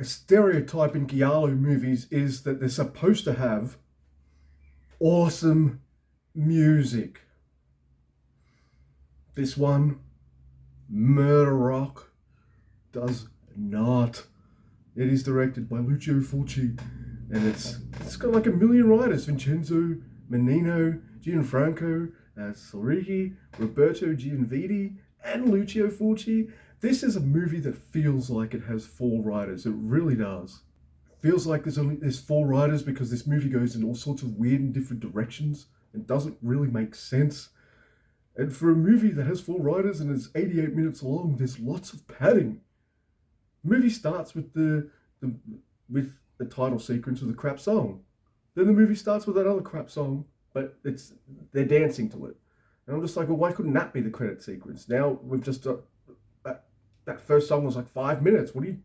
a stereotype in giallo movies is that they're supposed to have awesome music. This one, Murder Rock, does not. It is directed by Lucio Fulci, and it's got like a million writers: Vincenzo Menino, Gianfranco Sorigi, Roberto Gianviti, and Lucio Fulci. This is a movie that feels like it has four writers. It really does. It feels like there's four writers because this movie goes in all sorts of weird and different directions and doesn't really make sense. And for a movie that has four writers and is 88 minutes long, there's lots of padding. The movie starts with the with the title sequence with a crap song. Then the movie starts with another crap song, but they're dancing to it. And I'm just like, well, why couldn't that be the credit sequence? Now we've just that first song was like 5 minutes. What do you?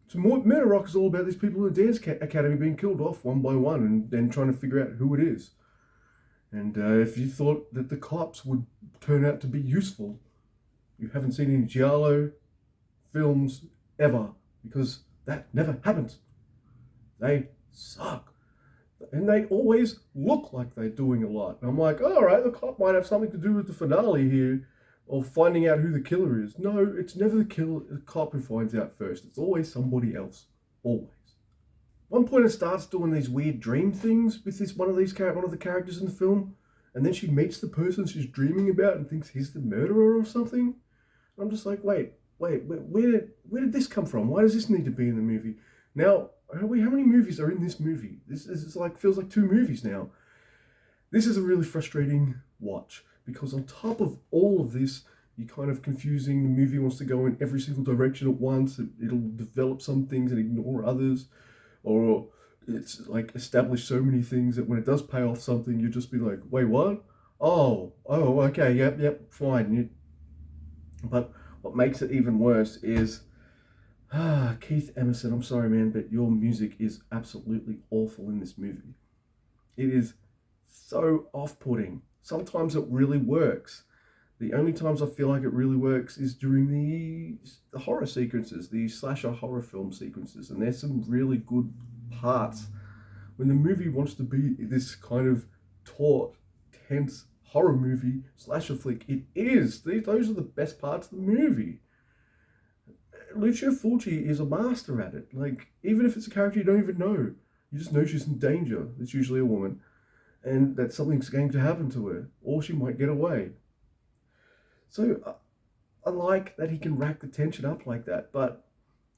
So Murder Rock is all about these people in the dance academy being killed off one by one and then trying to figure out who it is. And if you thought that the cops would turn out to be useful, you haven't seen any giallo films ever, because that never happens. They suck. And they always look like they're doing a lot. And I'm like, all right, the cop might have something to do with the finale here, or finding out who the killer is. No, it's never the cop who finds out first. It's always somebody else. Always. One point it starts doing these weird dream things with one of the characters in the film, and then she meets the person she's dreaming about and thinks he's the murderer or something. I'm just like, wait, where did this come from? Why does this need to be in the movie? Now, how many movies are in this movie? This is like feels like two movies now. This is a really frustrating watch because on top of all of this, you're kind of confusing. The movie wants to go in every single direction at once. It'll develop some things and ignore others, or it's like establish so many things that when it does pay off something, you just be like, wait, what? Oh, okay, yep, fine. But what makes it even worse is, Keith Emerson, I'm sorry, man, but your music is absolutely awful in this movie. It is so off-putting. Sometimes it really works. The only times I feel like it really works is during the horror sequences, the slasher horror film sequences, and there's some really good parts. When the movie wants to be this kind of taut, tense horror movie, slasher flick, it is. Those are the best parts of the movie. Lucio Fulci is a master at it. Like, even if it's a character you don't even know, you just know she's in danger. It's usually a woman, and that something's going to happen to her, or she might get away. So I like that he can rack the tension up like that, but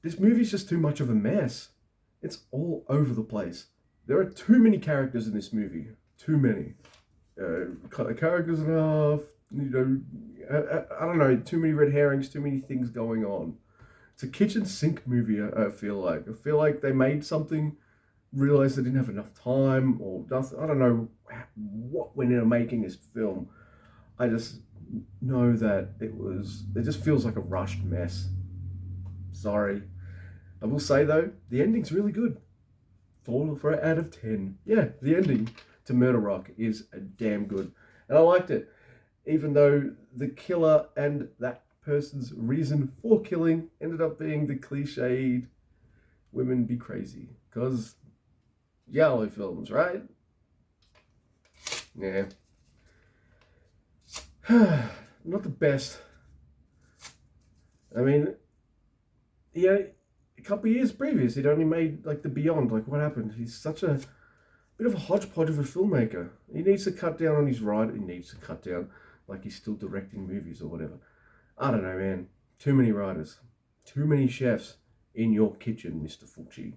this movie's just too much of a mess. It's all over the place. There are too many characters in this movie. Too many. Characters enough, I don't know, too many red herrings, too many things going on. It's a kitchen sink movie, I feel like. I feel like they made something, realized they didn't have enough time, or nothing. I don't know what went into making this film. I just know that it just feels like a rushed mess. Sorry. I will say though, the ending's really good. 4 out of 10. Yeah, the ending to Murder Rock is damn good. And I liked it. Even though the killer and that person's reason for killing ended up being the cliched women be crazy. Because giallo films, right? Yeah. Not the best. I mean, yeah, a couple of years previous, he'd only made like The Beyond. Like, what happened? He's such a bit of a hodgepodge of a filmmaker. He needs to cut down on his writing. He needs to cut down, like he's still directing movies or whatever. I don't know, man. Too many writers. Too many chefs in your kitchen, Mr. Fulci.